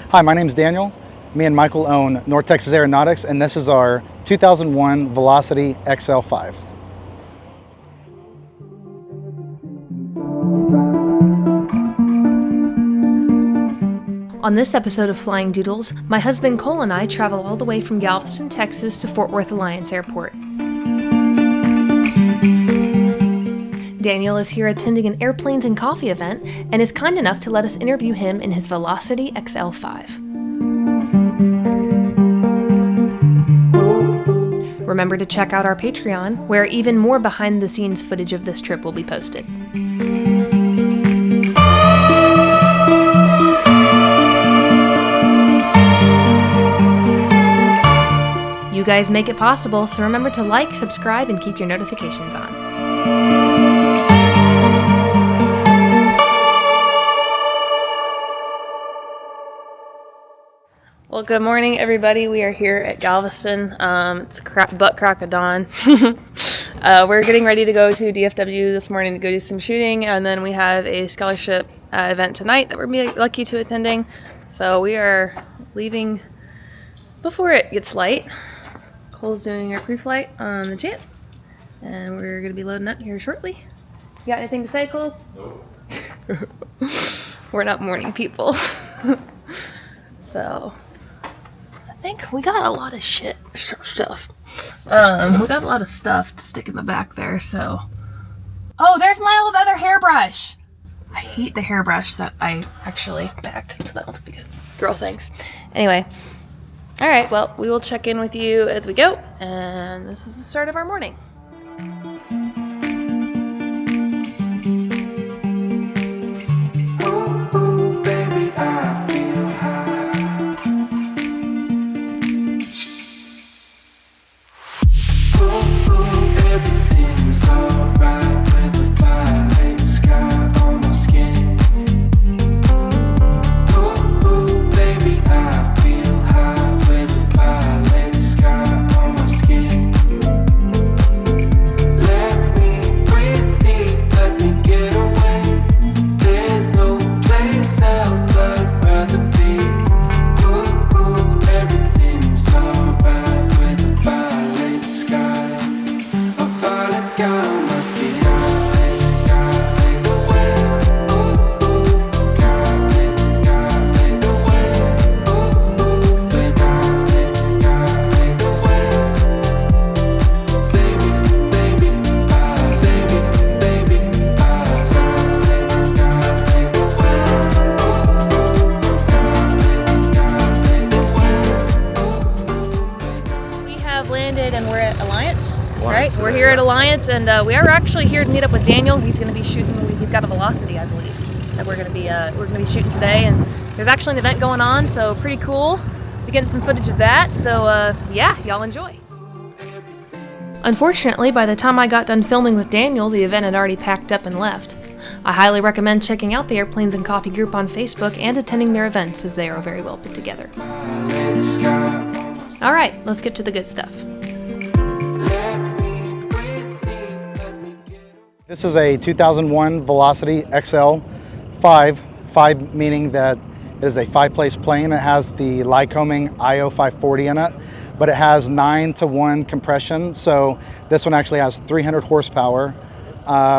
Hi, my name is Daniel. Me and Michael own North Texas Aeronautics, and this is our 2001 Velocity XL5. On this episode of Flying Doodles, my husband Cole and I travel all the way from Galveston, Texas to Fort Worth Alliance Airport. Daniel is here attending an airplanes and coffee event and is kind enough to let us interview him in his Velocity XL5. Remember to check out our Patreon, where even more behind-the-scenes footage of this trip will be posted. You guys make it possible, so remember to like, subscribe, and keep your notifications on. Well, good morning, everybody. We are here at Galveston. It's butt crack of dawn. We're getting ready to go to DFW this morning to go do some shooting, and then we have a scholarship event tonight that we're lucky to attending. So we are leaving before it gets light. Cole's doing our pre-flight on the Champ, and we're going to be loading up here shortly. You got anything to say, Cole? Nope. We're not morning people. So I think we got a lot of stuff. We got a lot of stuff to stick in the back there, so. Oh, there's my old other hairbrush. I hate the hairbrush that I actually packed, so that'll be good. Girl, thanks. Anyway. All right, well, we will check in with you as we go, and this is the start of our morning. We're here at Alliance, and we are actually here to meet up with Daniel. He's going to be shooting. He's got a Velocity, I believe, that we're going to be shooting today. And there's actually an event going on, so pretty cool. We're getting some footage of that. So yeah, y'all enjoy. Unfortunately, by the time I got done filming with Daniel, the event had already packed up and left. I highly recommend checking out the Airplanes and Coffee group on Facebook and attending their events, as they are very well put together. All right, let's get to the good stuff. This is a 2001 Velocity XL5, 5 meaning that it is a 5-place plane. It has the Lycoming IO540 in it, but it has 9-to-1 compression, so this one actually has 300 horsepower.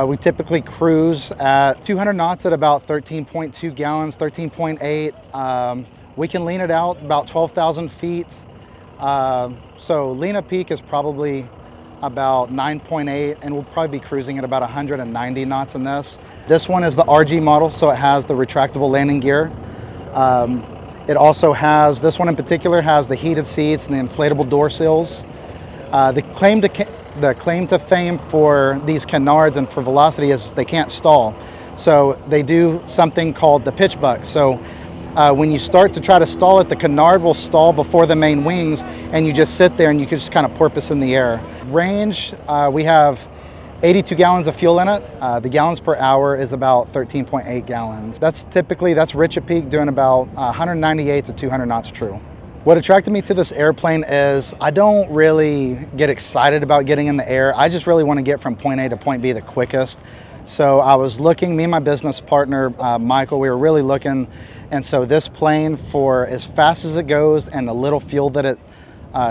We typically cruise at 200 knots at about 13.2 gallons, 13.8. We can lean it out about 12,000 feet. So lean at peak is probably about 9.8, and we'll probably be cruising at about 190 knots in this. This one is the RG model, so it has the retractable landing gear. It also has, this one in particular, has the heated seats and the inflatable door sills. The claim to fame for these canards and for Velocity is they can't stall. So they do something called the pitch buck. So when you start to try to stall it, the canard will stall before the main wings, and you just sit there and you can just kind of porpoise in the air. Range, we have 82 gallons of fuel in it. The gallons per hour is about 13.8 gallons. That's rich at peak, doing about 198 to 200 knots true. What attracted me to this airplane is I don't really get excited about getting in the air. I just really want to get from point A to point B the quickest. So I was looking, me and my business partner, Michael, we were really looking. And so this plane, for as fast as it goes and the little fuel that it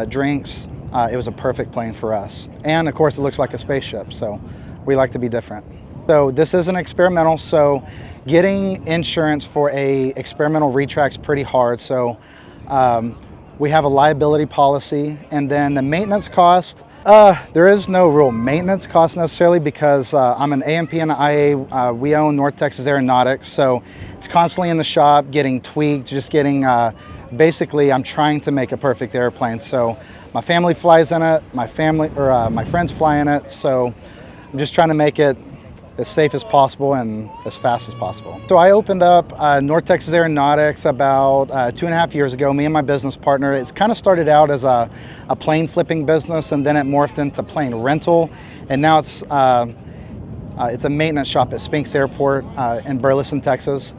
drinks, it was a perfect plane for us. And of course, it looks like a spaceship, so we like to be different. So this is an experimental, so getting insurance for a experimental retract's pretty hard. So we have a liability policy, and then the maintenance cost, there is no real maintenance cost necessarily, because I'm an AMP and an IA. We own North Texas Aeronautics, so it's constantly in the shop getting tweaked, just getting, basically I'm trying to make a perfect airplane. So my family flies in it, my friends fly in it, so I'm just trying to make it as safe as possible and as fast as possible. So I opened up North Texas Aeronautics about 2.5 years ago, me and my business partner. It's kind of started out as a plane flipping business, and then it morphed into plane rental, and now it's a maintenance shop at Spinks Airport in Burleson, Texas.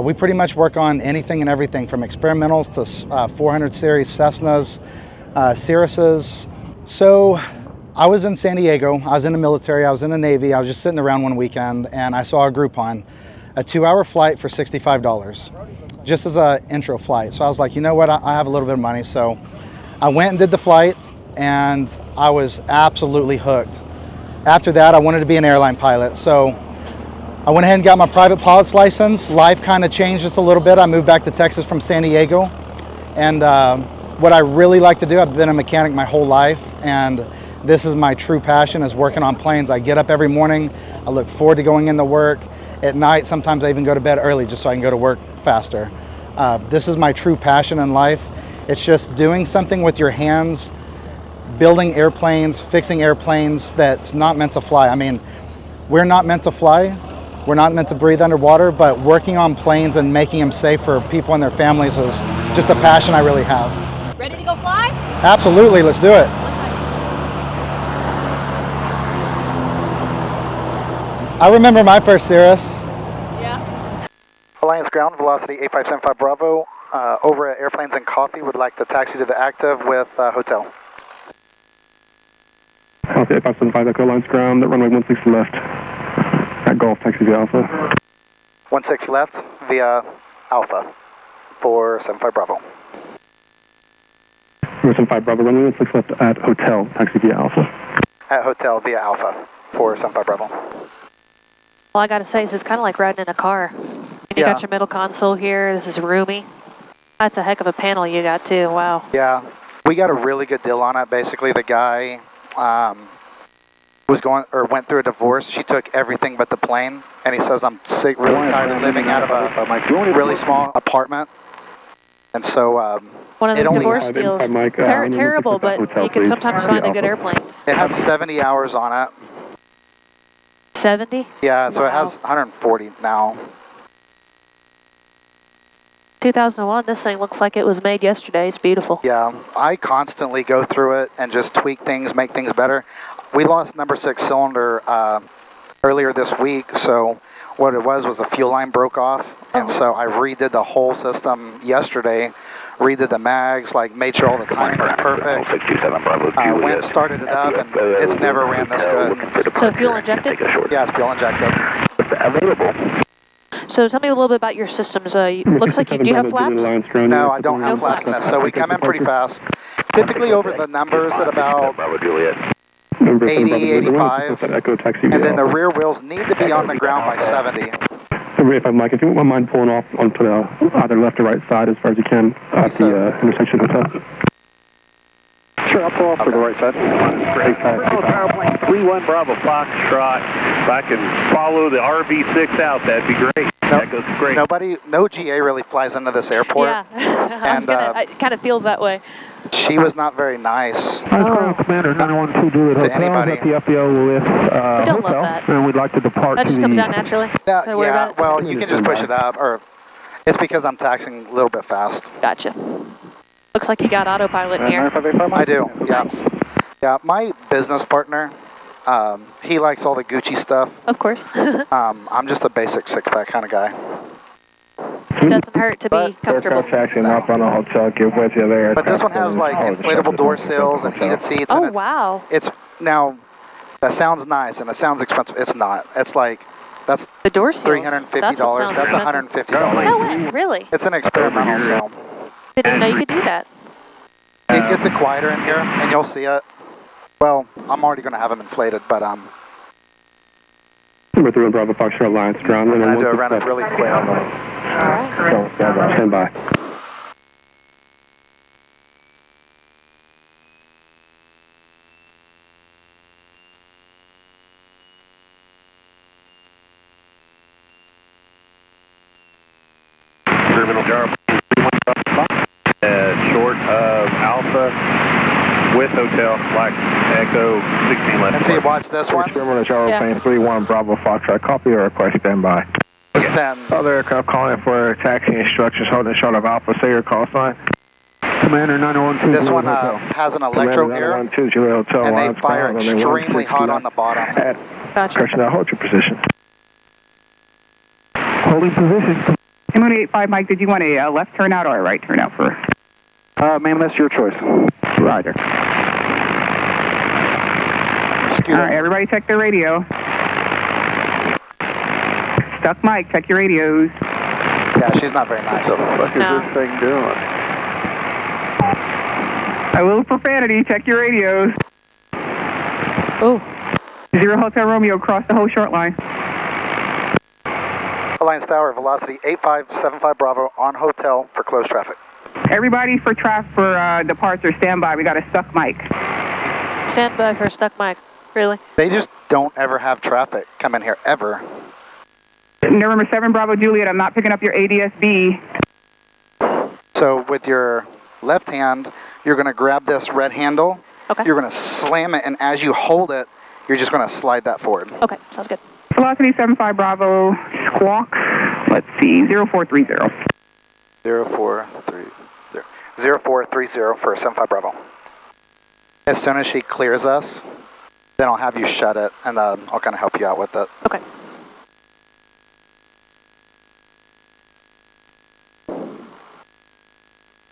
We pretty much work on anything and everything from experimentals to 400 series Cessnas, Cirruses. So I was in San Diego, I was in the military, I was in the Navy, I was just sitting around one weekend, and I saw a Groupon, a 2-hour flight for $65, just as an intro flight. So I was like, you know what, I have a little bit of money. So I went and did the flight, and I was absolutely hooked. After that, I wanted to be an airline pilot. So I went ahead and got my private pilot's license. Life kind of changed just a little bit. I moved back to Texas from San Diego, and what I really like to do, I've been a mechanic my whole life, and this is my true passion, is working on planes. I get up every morning, I look forward to going into work. At night, sometimes I even go to bed early just so I can go to work faster. This is my true passion in life. It's just doing something with your hands, building airplanes, fixing airplanes that's not meant to fly. I mean, we're not meant to fly, we're not meant to breathe underwater, but working on planes and making them safe for people and their families is just a passion I really have. Ready to go fly? Absolutely, let's do it. I remember my first Cirrus. Yeah. Alliance Ground, Velocity 8575 Bravo, over at Airplanes and Coffee, would like to taxi to the active with hotel. Copy 8575 Echo Alliance Ground, runway 16 left. At Golf, taxi via Alpha. 16 left via Alpha, 475 Bravo. 475 Bravo, runway 16 left at Hotel, taxi via Alpha. At Hotel via Alpha, 475 Bravo. All I gotta say is it's kind of like riding in a car. You got your middle console here. This is roomy. That's a heck of a panel you got too. Wow. Yeah, we got a really good deal on it. Basically, the guy went through a divorce. She took everything but the plane, and he says, I'm sick, really tired of living out of a really small apartment. And so one of the divorce deals. Terrible, but you can sometimes find a good airplane. It had 70 hours on it. 70? Yeah, so it has 140 now. 2001, this thing looks like it was made yesterday. It's beautiful. Yeah, I constantly go through it and just tweak things, make things better. We lost number 6 cylinder earlier this week, so what it was a fuel line broke off, and so I redid the whole system yesterday, redid the mags, like made sure all the timing was perfect. Went, started it up, and it's never ran this good. So fuel injected? Yeah, it's fuel injected. So tell me a little bit about your systems. Looks like you do have flaps? No, I don't have flaps in this, so we come in pretty fast. Typically over the numbers at about 80, 85, and then the rear wheels need to be on the ground by 70. Mike, if you wouldn't mind pulling off onto the either left or right side as far as you can at the intersection hotel. Sure, I'll pull off to the right side. Great. Airplane 31 Bravo Foxtrot. If I can follow the RV6 out, that'd be great. That goes great. No GA really flies into this airport. Yeah, it kind of feels that way. She was not very nice. Commander 912 Juliet to anybody. At the FBO with we don't hotel, love that. and we'd like to depart. That just comes out naturally? Yeah, well, you can just push it up, or it's because I'm taxing a little bit fast. Gotcha. Looks like you got autopilot in here. I do, yeah. Nice. Yeah, my business partner, he likes all the Gucci stuff. Of course. I'm just a basic six-pack kind of guy. It doesn't hurt to be comfortable. But this one has like inflatable door sills and heated seats. Oh, and wow. It's now, that sounds nice and it sounds expensive. It's not. It's like That's The door seals. $350. That's $150. No way, really? It's an experimental, so Didn't know you could do that. it gets it quieter in here, and you'll see it. Well, I'm already going to have them inflated, but Number 3 on Bravo Foxtrot Alliance ground. I'm going to do a run it really quick. All right. Stand by. Terminal jar, short of Alpha with Hotel, Black Echo 16 left. And see, watch this one. Terminal jar, plane 31 Bravo Foxtrot. Copy or request standby. It's 10. Other aircraft calling for taxi instructions holding short of Alpha. Say your call sign. Commander 912. This one has an electro ear, and they fire extremely hot on the bottom. Gotcha. Correction, now hold your position. Holding position. M185, Mike, did you want a left turnout or a right turnout for? Ma'am, that's your choice. Roger. All right, everybody check their radio. Stuck Mike, check your radios. Yeah, she's not very nice. What the fuck is this thing doing? A little profanity, check your radios. Oh. 0 Hotel Romeo, cross the whole short line. Alliance Tower, velocity 8575 Bravo on hotel for closed traffic. Everybody for departure, stand by. We got a stuck Mike. Stand by for a stuck mic. Really? They just don't ever have traffic come in here, ever. November 7 Bravo Juliet, I'm not picking up your ADS-B. So with your left hand, you're going to grab this red handle. Okay. You're going to slam it, and as you hold it, you're just going to slide that forward. Okay, sounds good. Velocity 75 Bravo, squawk. Let's see, 0430. 0430. 0430 for 75 Bravo. As soon as she clears us, then I'll have you shut it, and I'll kind of help you out with it. Okay.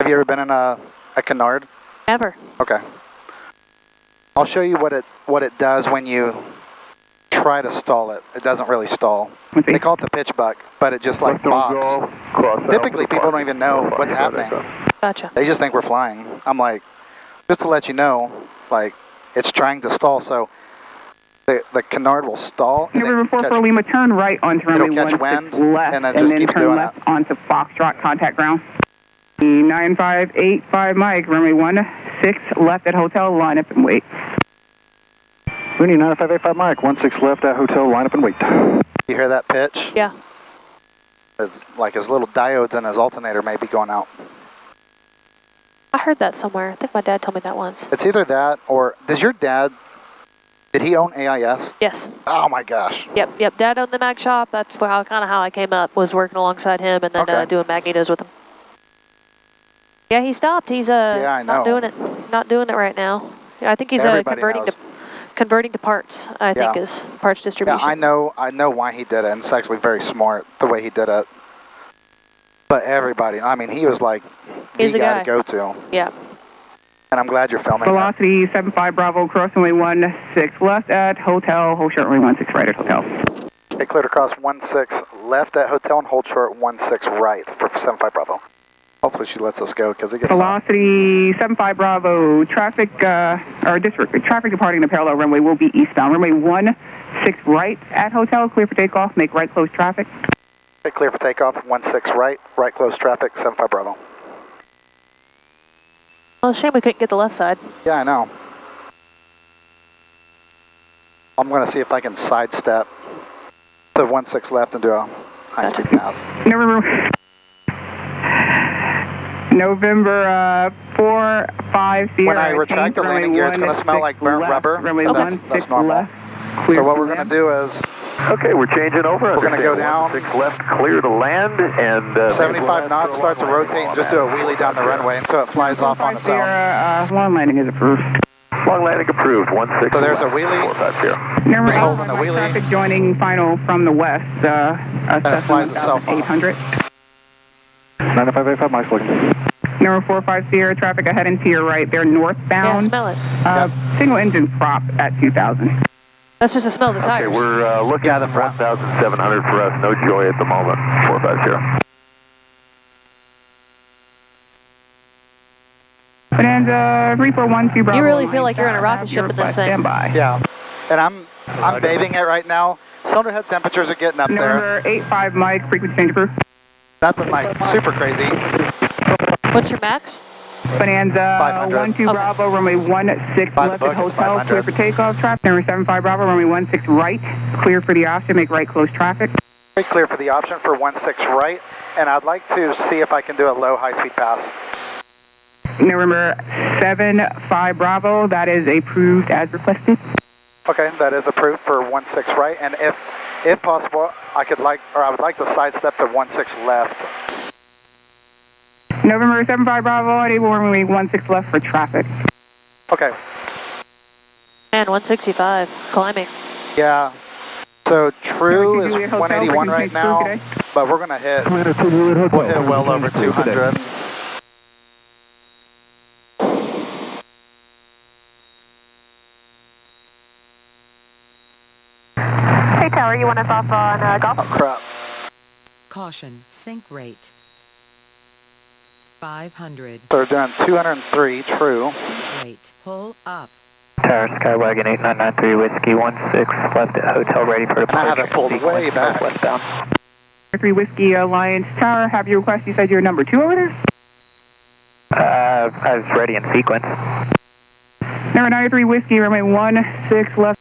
Have you ever been in a canard? Never. Okay. I'll show you what it does when you try to stall it. It doesn't really stall. They call it the pitch buck, but it just like bobs. Typically, people don't even know what's happening. Gotcha. They just think we're flying. I'm like, just to let you know, like, it's trying to stall, so the canard will stall. November 4 for Lima, turn right onto runway 16 left, and it just keeps turn doing left it. onto Foxtrot contact ground. 9585 Mike, runway 16 left at hotel, line up and wait. Rooney 9585 Mike, 16 left at hotel, line up and wait. You hear that pitch? Yeah. It's like his little diodes in his alternator may be going out. I heard that somewhere. I think my dad told me that once. It's either that or, did he own AIS? Yes. Oh my gosh. Yep. Dad owned the mag shop. That's kind of how I came up, was working alongside him and then doing magnetos with him. Yeah, he stopped. He's I know. Not doing it right now. Yeah, I think he's converting to parts. I think is parts distribution. Yeah, I know why he did it, and it's actually very smart the way he did it. But everybody, I mean, he was like the guy to go to. Yeah. And I'm glad you're filming Velocity 75 Bravo, cross runway 16 left at hotel, hold short runway 16 right at hotel. They cleared across 16 left at hotel and hold short 16 right for 75 Bravo. Hopefully she lets us go because it gets Velocity 75 Bravo, traffic departing the parallel runway will be eastbound. Runway 16 right at hotel, clear for takeoff, make right close traffic. Okay, clear for takeoff, 16 right close traffic, 75 Bravo. Well, shame we couldn't get the left side. Yeah, I know. I'm going to see if I can sidestep to 16 left and do a high-speed pass. November 450. When I retract the landing gear, it's going to smell like burnt rubber. That's normal. So what we're going to do is... Okay, we're changing over. We're going to go down. 16 left, clear to land, and... 75 knots, start to rotate, and just do a wheelie down the runway until it flies off on its own. Long landing is approved. Long landing approved, 16. So there's a wheelie. Just holding the wheelie. Traffic joining final from the west. And it flies itself off. 800. 9585, Mike's looking. Number 45 Sierra, traffic ahead and to your right. They're northbound. Yeah, smell it. Single engine prop at 2000. That's just the smell of the tires. Okay, we're looking at the front. 1,700 for us. No joy at the moment. 450. Bonanza 3412 Bravo. You really feel like you're on a rocket ship in this thing. Stand by. Yeah, and I'm bathing it right now. Cylinder head temperatures are getting up there. Number 85 Mike, frequency change approved. Nothing like super crazy. What's your max? Bonanza 500. 12 Bravo, runway 16 By the left book, at it's hotel, 500. clear for takeoff. Traffic number 75 Bravo, runway 16 right, clear for the option, make right, close traffic. Clear for the option for 16 right, and I'd like to see if I can do a low high-speed pass. November 75 Bravo, that is approved as requested. Okay, that is approved for 16 right, and if possible, I would like to sidestep to 16 left. November 75 Bravo, enable runway 16 left for traffic. Okay. Man, 165, climbing. Yeah. So true Number is 2 Juliet Hotel, 181 right frequency approved now, today. but we're gonna hit well over 200. Hey Tower, you want us off on golf? Oh crap. Caution, sink rate. 500. So we're doing 203, true. Rate. Pull up. Tower Skywagon 8993 Whiskey 16 left at hotel ready for departure. I have it pulled way back. Westbound. 3 Whiskey Alliance Tower, have your request, you said you're number 2 over there? I was ready in sequence. Number 93 Whiskey, runway 16 left.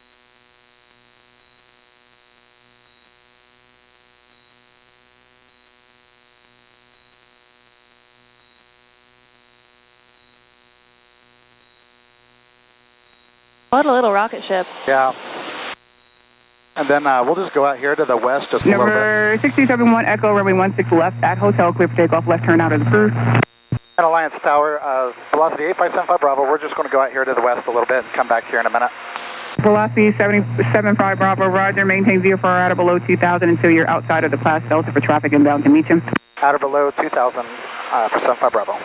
What a little rocket ship. Yeah. And then we'll just go out here to the west just a little bit. Number 671 Echo, runway 16 left at hotel, clear for takeoff, left turn out of the approved. And Alliance Tower, velocity 8575 Bravo, we're just going to go out here to the west a little bit and come back here in a minute. Velocity 775 Bravo, roger, maintain VFR out of below 2,000 until you're outside of the class Delta for traffic inbound to Meacham. Out or below 2,000 for 75 Bravo.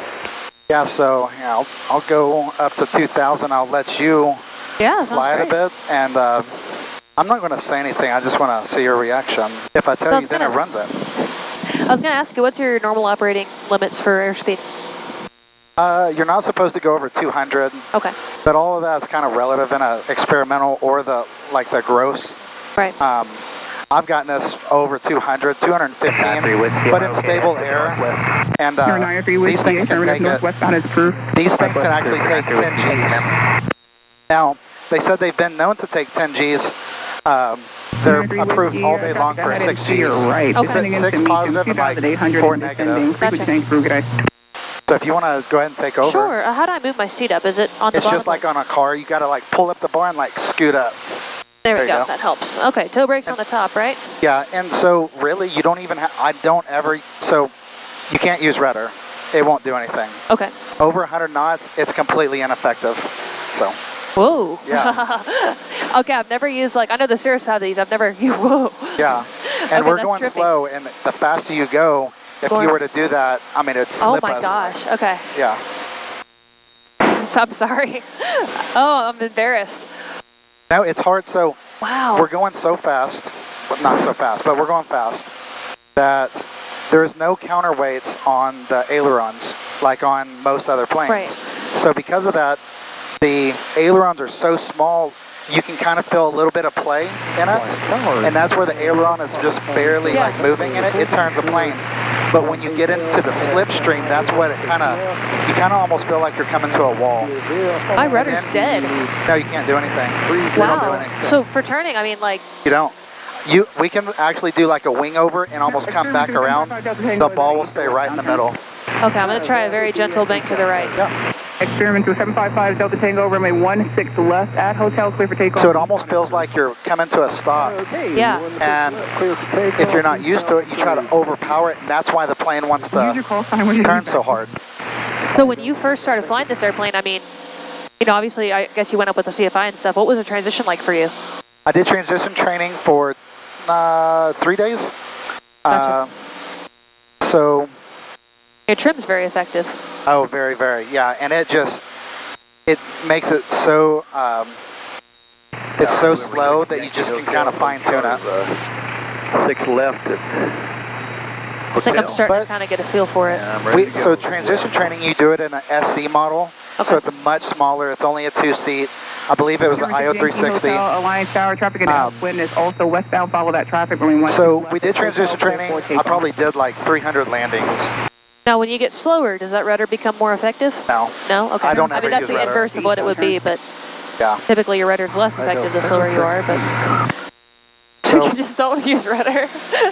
Yeah, so yeah, I'll go up to 2,000. I'll let you fly it a bit, and I'm not going to say anything. I just want to see your reaction. If I tell you, then it runs it. I was going to ask you, what's your normal operating limits for airspeed? You're not supposed to go over 200. Okay. But all of that's kind of relative in a experimental or the gross. Right. I've gotten this over 200, 215, but in stable air. And these things can take These things can actually take 10 Gs. Now, they said they've been known to take 10 Gs. They're approved all day long for 6 Gs. Right. They said 6 positive and like 4 negative. Gotcha. So if you want to go ahead and take over. Sure. How do I move my seat up? Is it on the It's bottom? just like on a car. You got to like pull up the bar and like scoot up. There we go. That helps. Okay. Toe brakes on the top, right? Yeah, and so really you don't even so you can't use rudder. It won't do anything. Okay. Over 100 knots, it's completely ineffective. So. Whoa. Yeah. Okay, I've never used, I know the Cirrus have these. I've never, whoa. Yeah. And okay, we're going slow, and the faster you go, if you were to do that, I mean, it'd flip Oh my gosh, okay. Yeah. I'm sorry. Oh, I'm embarrassed. No, it's hard, so wow. We're going so fast, well, not so fast, but we're going fast, that there's no counterweights on the ailerons, like on most other planes. Right. So because of that, the ailerons are so small, you can kind of feel a little bit of play in it, and that's where the aileron is just barely like moving in it. It turns a plane. But when you get into the slipstream, that's what it you kind of almost feel like you're coming to a wall. My rudder's dead. No, you can't do anything. Wow. You don't do anything. So for turning, I mean, You don't. We can actually do like a wing over and almost come back around. The ball will stay right in the middle. Okay, I'm going to try a very gentle bank to the right. Yeah. Experiment to 755 Delta Tango, runway 16 left at hotel, clear for takeoff. So it almost feels like you're coming to a stop. Yeah. And if you're not used to it, you try to overpower it, and that's why the plane wants to turn so hard. So when you first started flying this airplane, I mean, obviously, I guess you went up with the CFI and stuff. What was the transition like for you? I did transition training for 3 days. Gotcha. So... Your trim's very effective. Oh, very, very, yeah. And it makes it so it's so slow that you just can kind of fine tune it. 6 left. I think I'm starting to kind of get a feel for it. So transition training, you do it in an SC model, so it's a much smaller, it's only a 2-seat. I believe it was an IO360. Alliance Tower, traffic and downwind is also westbound, follow that traffic. So we did transition training, I probably did like 300 landings. Now, when you get slower, does that rudder become more effective? No. No? Okay. I don't mean, ever that's use the rudder. inverse of what it would be, but Yeah. typically your rudder's less effective the slower you are, but So, you just don't use rudder.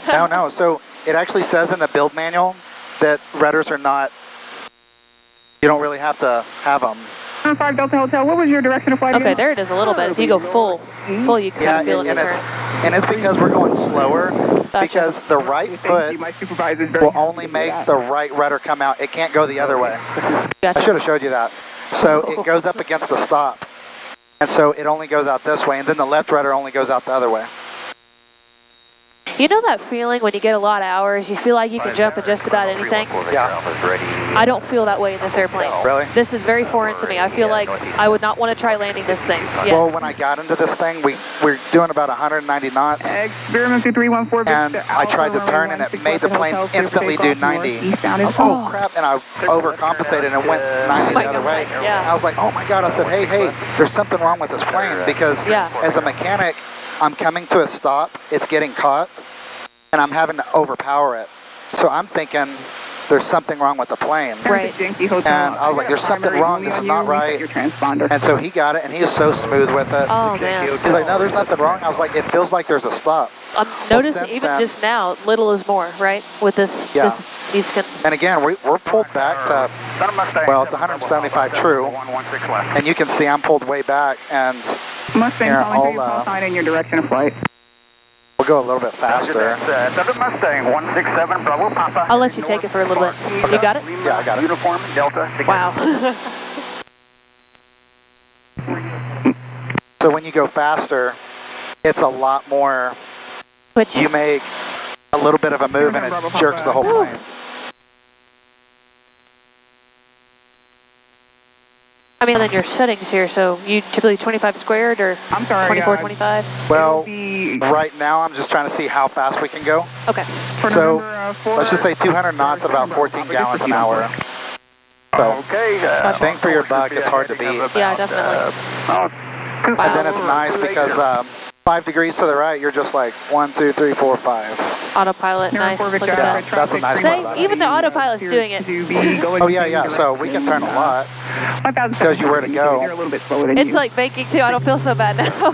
no. So it actually says in the build manual that rudders are not, you don't really have to have them. 5 Delta Hotel, what was your direction of flight Okay, again? there it is a little bit. If you go full, you can kind of feel it in the turn. And it's because we're going slower, because the right foot will only make the right rudder come out. It can't go the other way. Gotcha. I should have showed you that. So it goes up against the stop. And so it only goes out this way, and then the left rudder only goes out the other way. You know that feeling when you get a lot of hours, you feel like you can jump at just about anything? Yeah. I don't feel that way in this airplane. Really? This is very foreign to me. I feel like I would not want to try landing this thing. Yeah. Well, when I got into this thing, we're doing about 190 knots. Experiment 314. And I tried to turn, and it made the plane instantly do 90. Oh, crap, and I overcompensated and went 90 the other way. Yeah. I was like, oh my God, I said, hey, there's something wrong with this plane, because as a mechanic, I'm coming to a stop, it's getting caught, and I'm having to overpower it. So I'm thinking there's something wrong with the plane. Right. And I was like, there's something wrong, this is not right. And so he got it, and he was so smooth with it. Oh, man. He's like, no, there's nothing wrong. I was like, it feels like there's a stop. Notice even just now, little is more, right? With this, and again, we're pulled back to, well, it's 175 true, and you can see I'm pulled way back, and Mustang calling you, call sign in your direction of flight. We'll go a little bit faster. Mustang 167 Bravo Papa. I'll let you take it for a little bit. You got it? Yeah, I got it. Uniform Delta. Wow. So when you go faster, it's a lot more, you make a little bit of a move and it jerks the whole plane. I mean, then your settings here, so you typically 25 squared or 24, 25? Well, right now I'm just trying to see how fast we can go. Okay. So let's just say 200 knots at about 14 gallons an hour. So bang for your buck, it's hard to beat. Yeah, definitely. And then it's nice because 5 degrees to the right, you're just like 1, 2, 3, 4, 5. Autopilot, nice. Look at that. That's a nice part about it. Even the autopilot's doing it. Oh yeah, so we can turn a lot. It tells you where to go. It's like baking too, I don't feel so bad now.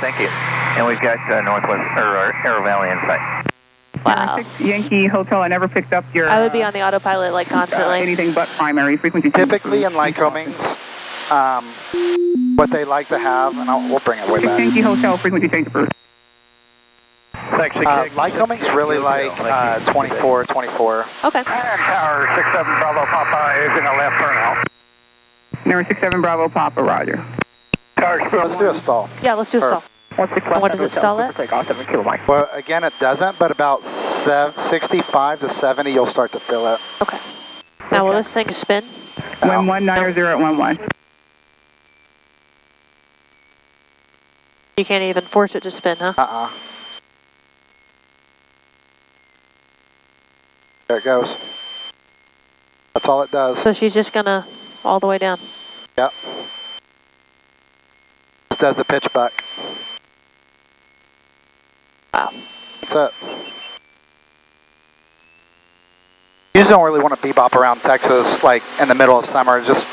Thank you. And we've got Northwest, Arrow Valley in sight. Wow. Yankee Hotel, I never picked up your... I would be on the autopilot like constantly. Anything but primary frequency. Typically in Lycomings, what they like to have, and we'll bring it way back. Yankee Hotel, frequency change approved. Lycomings really like 24, 24. Okay. And Tower 67 Bravo Papa is in a left turn out. Number 67 Bravo Papa, roger. Let's do a stall. Yeah, let's do a stall. And what does it stall at? Well, again, it doesn't, but about 65 to 70, you'll start to feel it. Okay. Now, will this thing spin? Wind 190 at 11. You can't even force it to spin, huh? There it goes. That's all it does. So she's just gonna all the way down. Yep. Just does the pitch buck. Wow. That's it. You just don't really want to bebop around Texas like in the middle of summer. Just,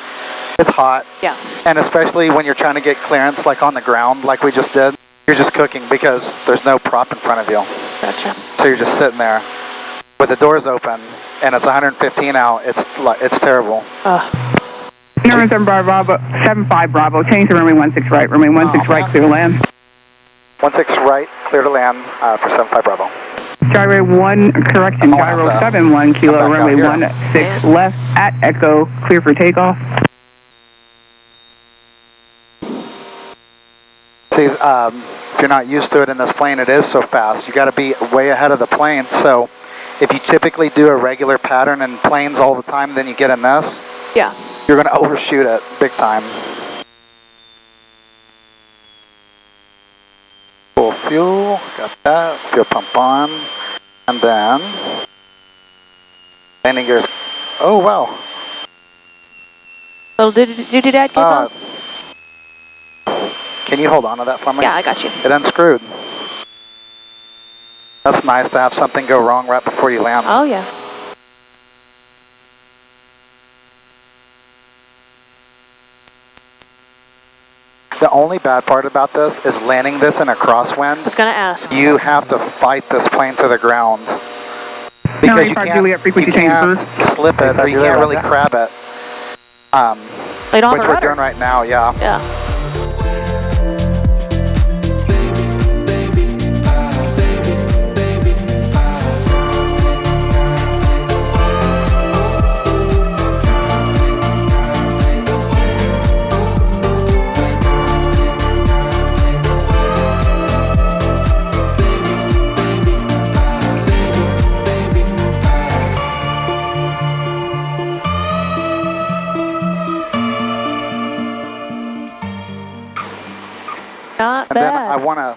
it's hot. Yeah. And especially when you're trying to get clearance like on the ground like we just did, you're just cooking because there's no prop in front of you. Gotcha. So you're just sitting there with the doors open and it's 115 out. It's terrible. Number 75 Bravo, change to runway 16 right, runway 16 right, clear to land. 16 right, clear to land for 75 Bravo. Gyro 1, correction, gyro 71 kilo, runway 16 left at Echo, clear for takeoff. See, if you're not used to it in this plane, it is so fast. You got to be way ahead of the plane. So if you typically do a regular pattern in planes all the time, then you get in this, you're going to overshoot it big time. fuel, got that, fuel pump on, and then landing gears. Oh wow. Little doodad came off? Can you hold on to that for me? Yeah, I got you. It unscrewed. That's nice to have something go wrong right before you land. Oh yeah. The only bad part about this is landing this in a crosswind. I was gonna ask. You have to fight this plane to the ground. Because No, you can't slip it, or you can't really crab it. Which we're doing right now, yeah. Yeah. Not and bad. then I want to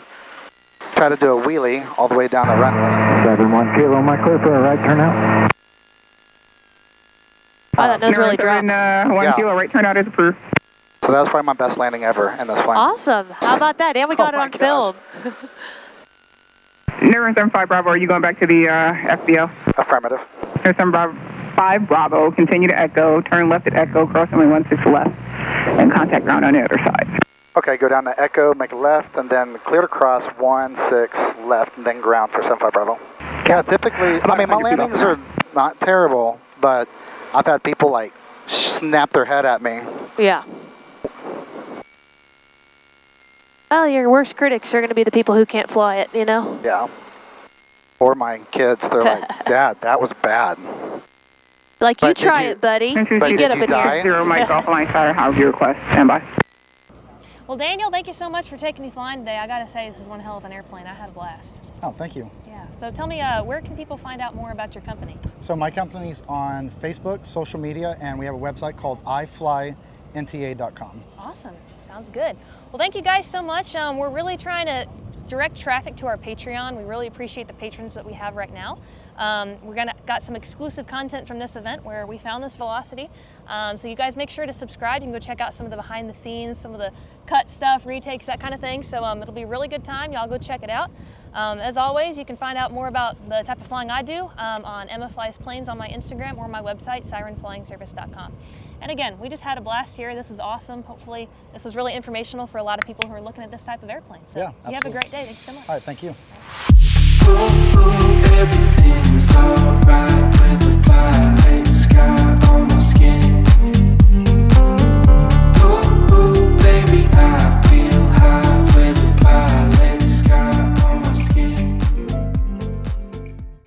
try to do a wheelie all the way down the runway. 71 Kilo, my clear for a right turnout. Oh, that nose really drops. 1 kilo, right turnout is approved. So that's probably my best landing ever in this plane. Awesome. How about that? And we got it on film. Never 75 Bravo, are you going back to the FBO? Affirmative. Never 75 Bravo, continue to Echo, turn left at Echo, cross runway 16 left, and contact ground on the other side. Okay, go down to Echo, make a left, and then clear to cross 16 left, and then ground for 75 Bravo. Yeah, typically, I mean, my landings are not terrible, but I've had people like snap their head at me. Yeah. Well, your worst critics are going to be the people who can't fly it, you know? Yeah. Or my kids, they're like, Dad, that was bad. Like, you try it, buddy. But you get up in die? here. 0 Mike Golf Line Sire, how's your request? Stand by. Well, Daniel, thank you so much for taking me flying today. I gotta say, this is one hell of an airplane. I had a blast. Oh, thank you. Yeah. So tell me, where can people find out more about your company? So my company's on Facebook, social media, and we have a website called iflynta.com. Awesome. Sounds good. Well, thank you guys so much. We're really trying to direct traffic to our Patreon. We really appreciate the patrons that we have right now. Got some exclusive content from this event where we found this Velocity. So you guys make sure to subscribe. You can go check out some of the behind the scenes, some of the cut stuff, retakes, that kind of thing. So it'll be a really good time. Y'all go check it out. As always, you can find out more about the type of flying I do on Emma Flies Planes on my Instagram or my website, sirenflyingservice.com. And again, we just had a blast here. This is awesome. Hopefully this was really informational for a lot of people who are looking at this type of airplane. So yeah, you have a great day. Thank you so much. All right, thank you. Everything's alright with the fire.